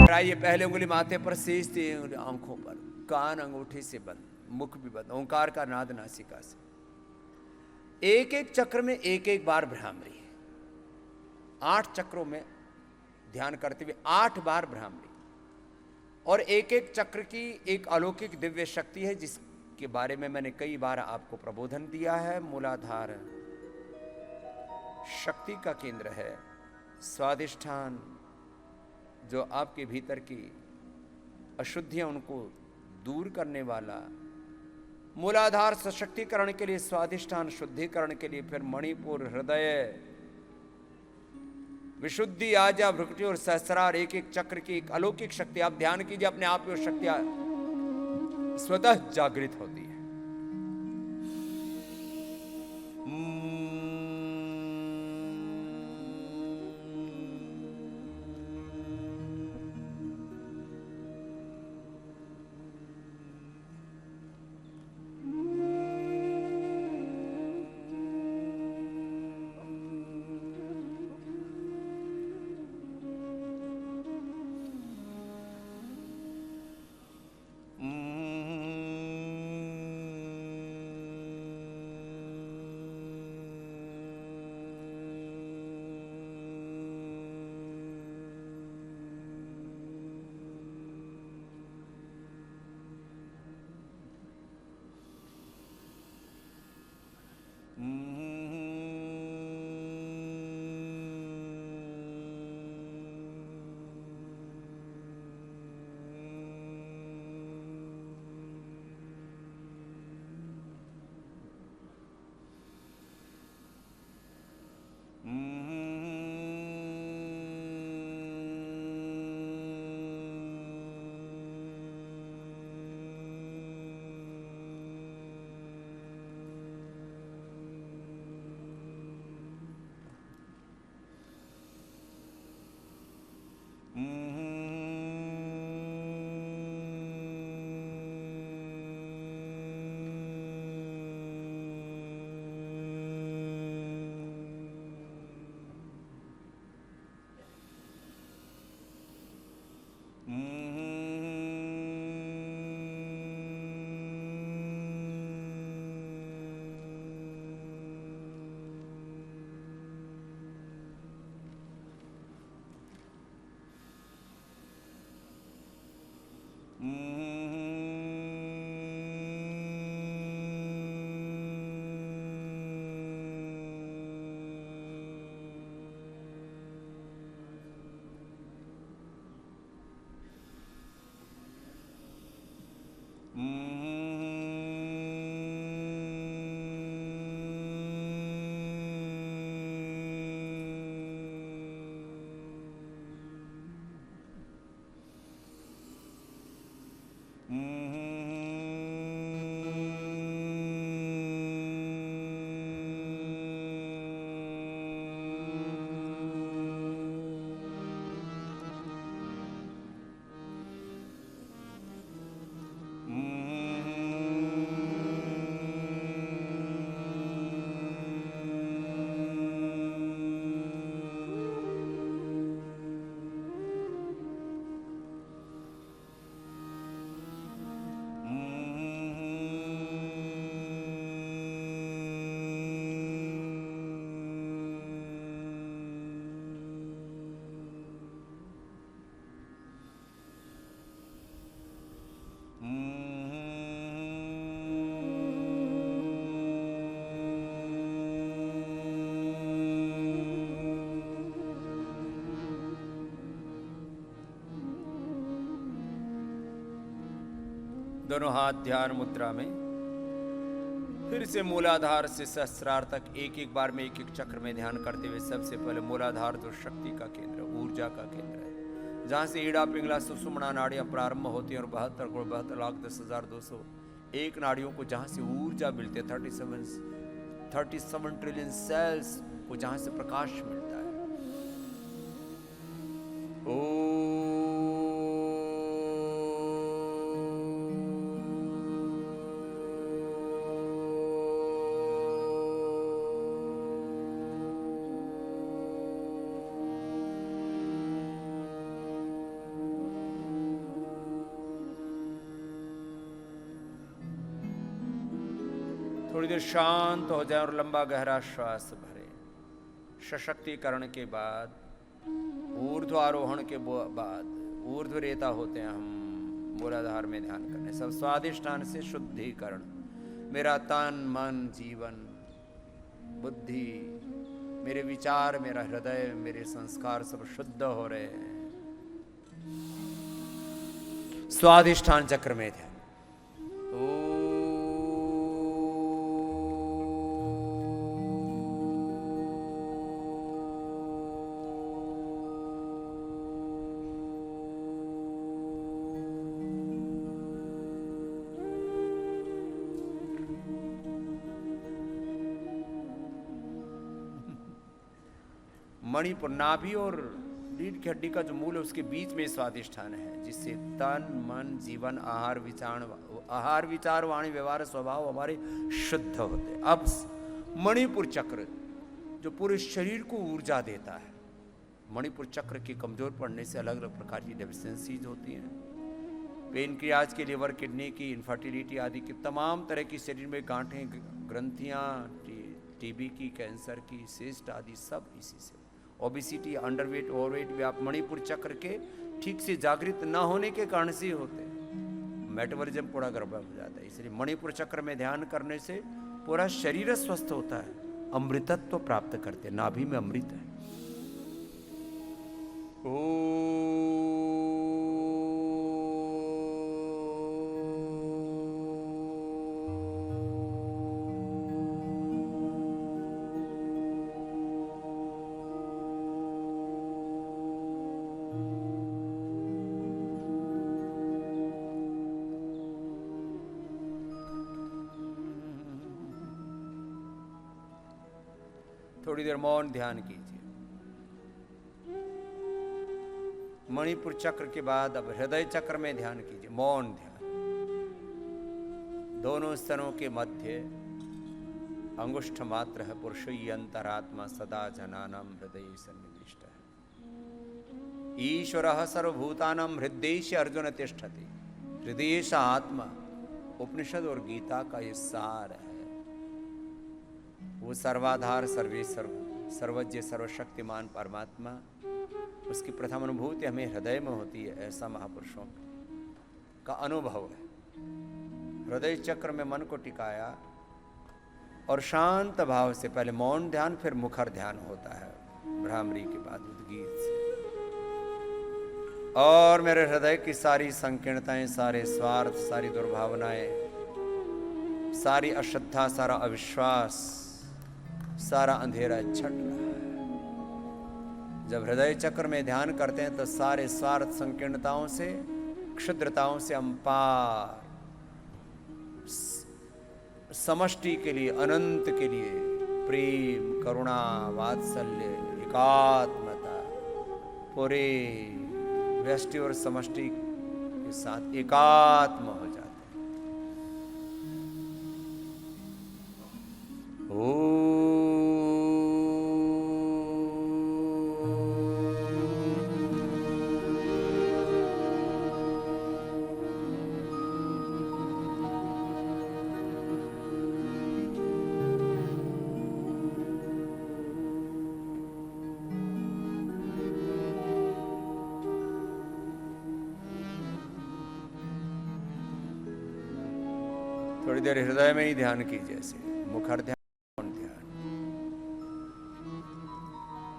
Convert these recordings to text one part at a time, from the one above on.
आइए, पहले उंगली माथे पर, शेष 3 उंगली आंखों पर, कान अंगूठी से बंद, मुख भी बंद, ओंकार का नाद नासिका से। एक एक चक्र में एक एक बार भ्रामरी है। 8 चक्रों में ध्यान करते हुए 8 बार भ्रामरी, और एक एक चक्र की एक अलौकिक दिव्य शक्ति है जिसके बारे में मैंने कई बार आपको प्रबोधन दिया है। मूलाधार शक्ति का केंद्र है, स्वाधिष्ठान जो आपके भीतर की अशुद्धियां उनको दूर करने वाला, मूलाधार सशक्तिकरण के लिए, स्वाधिष्ठान शुद्धिकरण के लिए, फिर मणिपुर, हृदय, विशुद्धि, आजा, भ्रुकुटी और सहस्रार, एक एक चक्र की एक अलौकिक शक्ति। आप ध्यान कीजिए, अपने आप में शक्तियां स्वतः जागृत होती है। दोनों हाथ ध्यान मुद्रा में, फिर से मूलाधार से सहस्रार तक एक एक बार में एक एक चक्र में ध्यान करते हुए सबसे पहले मूलाधार जो शक्ति का केंद्र, ऊर्जा का केंद्र है, जहां से ईड़ा पिंगला सुषुम्ना नाड़ियां प्रारंभ होती हैं और 72,72,10,1001 नाड़ियों को जहां से ऊर्जा मिलती है, 37 ट्रिलियन सेल्स को जहां से प्रकाश मिलता है। ओ थोड़ी देर शांत हो जाए और लंबा गहरा श्वास भरे। सशक्तिकरण के बाद, ऊर्ध्व आरोहण के बाद ऊर्ध्व रेता होते हैं हम मूलाधार में ध्यान करने। सब स्वादिष्ठान से शुद्धिकरण। मेरा तन, मन, जीवन, बुद्धि, मेरे विचार, मेरा हृदय, मेरे संस्कार सब शुद्ध हो रहे हैं। स्वादिष्ठान चक्र में ध्यान। मणिपुर, नाभि और रीढ़ की हड्डी का जो मूल है उसके बीच में स्वादिष्ठान है, जिससे तन, मन, जीवन, आहार विचार वाणी व्यवहार स्वभाव हमारे शुद्ध होते हैं। अब मणिपुर चक्र जो पूरे शरीर को ऊर्जा देता है। मणिपुर चक्र के कमजोर पड़ने से अलग अलग प्रकार की डेफिशिएंसीज होती हैं। पेनक्रियाज की, लिवर, किडनी की, इनफर्टिलिटी आदि की तमाम तरह की शरीर में गांठें, ग्रंथियां, टीबी की, कैंसर की, सिस्ट आदि सब इसी से। ओबिसिटी, अंडरवेट, ओवरवेट भी आप मणिपुर चक्र के ठीक से जागृत न होने के कारण से होते हैं। मेटाबॉलिज्म पूरा गड़बड़ हो जाता है। इसलिए मणिपुर चक्र में ध्यान करने से पूरा शरीर स्वस्थ होता है, अमृतत्व प्राप्त करते हैं। नाभि में अमृत है। थोड़ी देर मौन ध्यान कीजिए। मणिपुर चक्र के बाद अब हृदय चक्र में ध्यान कीजिए। मौन ध्यान। दोनों स्तनों के मध्य अंगुष्ठ मात्र है पुरुषोई अंतरात्मा सदा जनानाम हृदय सन्निविष्ट है। ईश्वरः सर्वभूतानां हृदयेश अर्जुन तिष्ठति। हृदयेश आत्मा उपनिषद और गीता का ये सार है। वो सर्वाधार, सर्वेश्वर, सर्वज्ञ, सर्वशक्तिमान परमात्मा, उसकी प्रथम अनुभूति हमें हृदय में होती है। ऐसा महापुरुषों का अनुभव है। हृदय चक्र में मन को टिकाया और शांत भाव से पहले मौन ध्यान, फिर मुखर ध्यान होता है भ्रामरी के बाद उद्गीत से। और मेरे हृदय की सारी संकीर्णताएं, सारे स्वार्थ, सारी दुर्भावनाएं, सारी अश्रद्धा, सारा अविश्वास, सारा अंधेरा छट रहा है। जब हृदय चक्र में ध्यान करते हैं तो सारे स्वार्थ, संकीर्णताओं से, क्षुद्रताओं से हम पार समष्टि के लिए, अनंत के लिए प्रेम, करुणा, वात्सल्य, एकात्मता, पूरे व्यष्टि और समष्टि के साथ एकात्म हो जाते हैं। थोड़ी देर हृदय में ही ध्यान कीजिए। ऐसे मुखर ध्यान,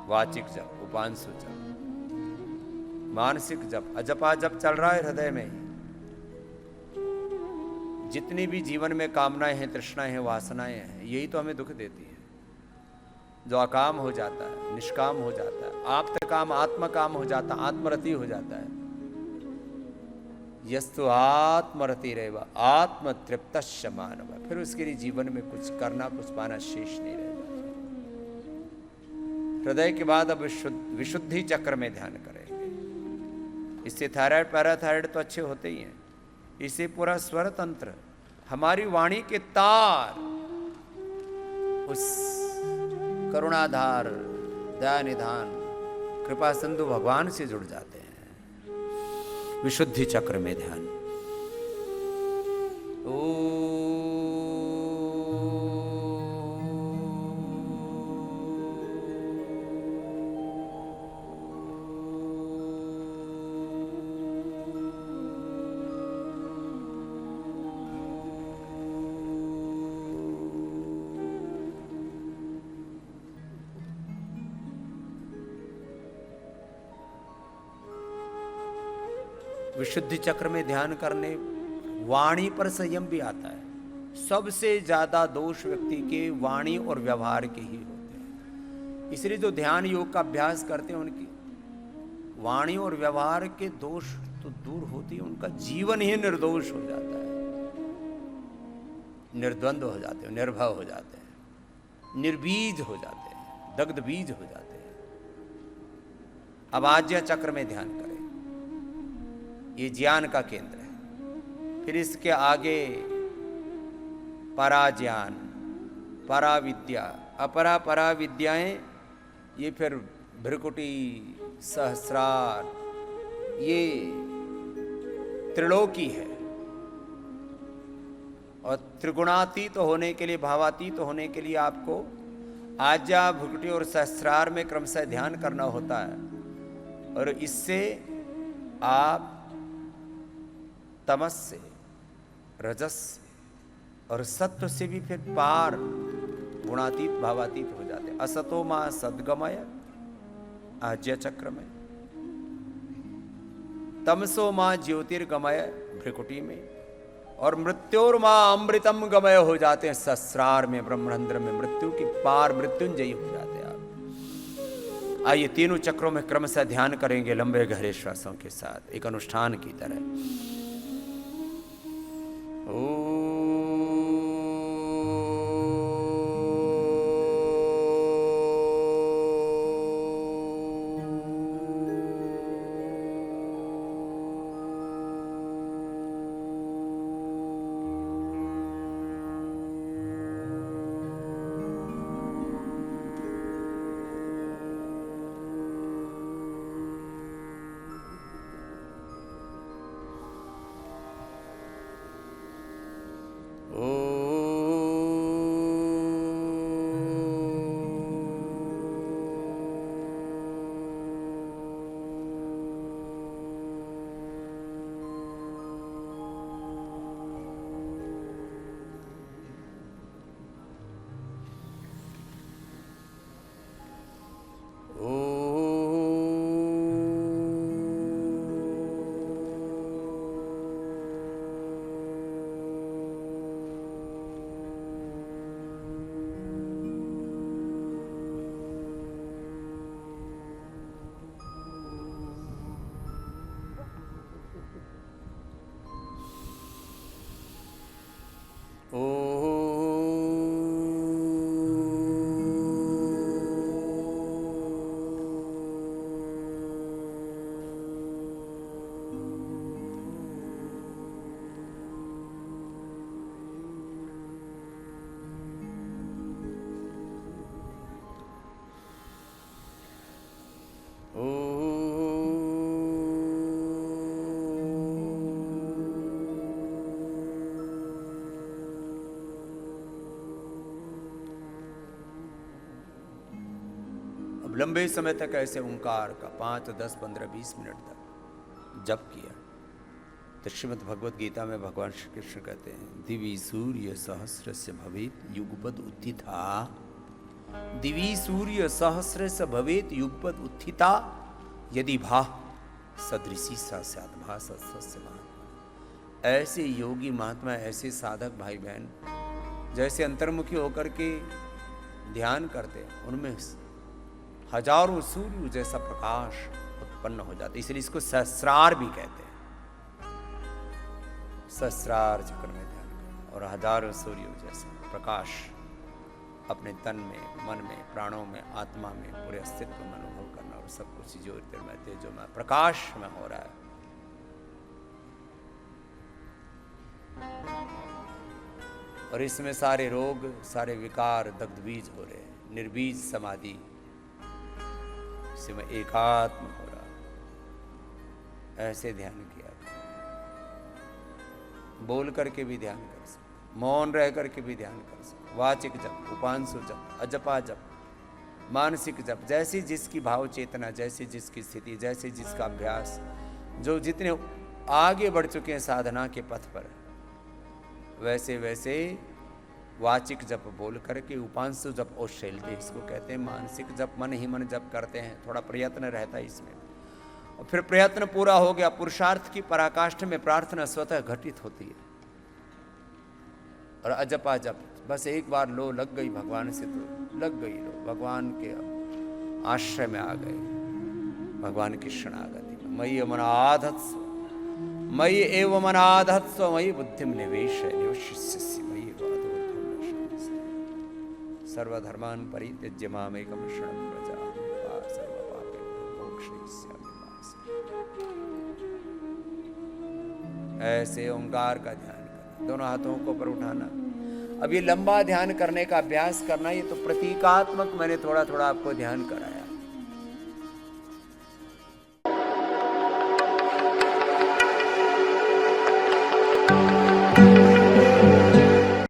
वाचिक जप, उपांशु जप, मानसिक जप, अजपा जप चल रहा है हृदय में ही। जितनी भी जीवन में कामनाएं हैं, तृष्णाएं हैं, वासनाएं हैं, यही तो हमें दुख देती है। जो अकाम हो जाता है, निष्काम हो जाता है, आप्त काम आत्म काम हो जाता है, आत्मरति हो जाता है। यस्तु आत्मरति रहेगा आत्म तृप्तश्च मानव। फिर उसके लिए जीवन में कुछ करना, कुछ पाना शेष नहीं रहेगा। हृदय के बाद अब विशुद्धि चक्र में ध्यान करेंगे। इससे थायराइड, पैराथायराइड तो अच्छे होते ही हैं। इससे पूरा स्वर तंत्र, हमारी वाणी के तार उस करुणाधार, दया निधान, कृपा सिंधु भगवान से जुड़ जाते हैं। विशुद्धि चक्र में ध्यान। ओ विशुद्धि चक्र में ध्यान करने वाणी पर संयम भी आता है। सबसे ज्यादा दोष व्यक्ति के वाणी और व्यवहार के ही होते हैं। इसलिए जो ध्यान योग का अभ्यास करते हैं उनकी वाणी और व्यवहार के दोष तो दूर होती है, उनका जीवन ही निर्दोष हो जाता है, निर्द्वंद हो जाते हैं, निर्भय हो जाते हैं, निर्बीज हो जाते हैं, दग्ध बीज हो जाते हैं। अब आज्ञा चक्र में ध्यान करें, ये ज्ञान का केंद्र है। फिर इसके आगे पराज्ञान, पराविद्या, अपरा परा विद्याएं, ये फिर भ्रिकुटी, सहस्रार, ये त्रिलोकी है। और त्रिगुणातीत होने के लिए, भावातीत होने के लिए आपको आज्ञा, भ्रिकुटी और सहस्रार में क्रमशः ध्यान करना होता है। और इससे आप तमस से, रजस से और सत्व से भी फिर पार गुणातीत भावातीत हो जाते हैं। असतो मां सद्गमय आज्ञा चक्र में, तमसो मां ज्योतिर्गमय भ्रिकुटी में, और मृत्योर मां अमृतम गमय हो जाते हैं सहस्रार में, ब्रह्मरंध्र में। मृत्यु की पार मृत्युंजयी हो जाते हैं आप। आइए तीनों चक्रों में क्रमशः ध्यान करेंगे लंबे गहरे श्वासों के साथ, एक अनुष्ठान की तरह। लंबे समय तक ऐसे ओंकार का 5, 10, 15, 20 मिनट तक जप किया तो श्रीमद् भगवद गीता में भगवान श्री कृष्ण कहते हैं, दिवि सूर्य सहस्र से भवेत युगपद उत्थिता। दिवि सूर्य सहस्र से भवेत युगपद उत्थिता, यदि भा सदृशी सा स्यात् भा सत्सस्य महात्मा। ऐसे योगी महात्मा, ऐसे साधक भाई बहन जैसे अंतर्मुखी होकर के ध्यान करते हैं, उनमें हजारों सूर्य जैसा प्रकाश उत्पन्न हो जाता है। इसलिए इसको सहस्रार भी कहते हैं। सहस्रार चक्र में ध्यान करना और हजारों सूर्य जैसा प्रकाश अपने तन में, मन में, प्राणों में, आत्मा में, पूरे अस्तित्व में अनुभव करना। और सब कुछ ज्योतिर्मय तेजोमय प्रकाश में हो रहा है। और इसमें सारे रोग, सारे विकार दग्धबीज हो रहे हैं। निर्बीज समाधि में एकात्म हो रहा। ऐसे ध्यान किया, बोल करके भी ध्यान कर सकते, मौन रह करके भी ध्यान कर सकते, वाचिक जप, उपांशु जप, अजपा जप, मानसिक जप, जैसी जिसकी भाव चेतना, जैसी जिसकी स्थिति, जैसे जिसका अभ्यास, जो जितने आगे बढ़ चुके हैं साधना के पथ पर, वैसे वैसे वाचिक जप बोल करके, उपांशु जप औशल्य इसको कहते हैं। मानसिक जप मन ही मन जप करते हैं, थोड़ा प्रयत्न रहता है इसमें। और फिर प्रयत्न पूरा हो गया, पुरुषार्थ की पराकाष्ठ में प्रार्थना स्वतः घटित होती है। और अजपा जप, बस एक बार लो लग गई भगवान से, तो लग गई लो, भगवान के आश्रय में आ गए, भगवान की शरणागति। मयि मनाधत्स्व, मयि एव मनाधत्स्व, मयि बुद्धिम निवेश निवशिष्यसि मयि सर्वधर्मान् परित्यज्य मामेकं शरणं व्रज, सर्वपापेभ्यो मोक्षयिष्यामि मा शुचः। ऐसे ओंकार का ध्यान करना, दोनों हाथों को ऊपर उठाना। अब ये लंबा ध्यान करने का अभ्यास करना, ये तो प्रतीकात्मक मैंने थोड़ा थोड़ा आपको ध्यान कराया।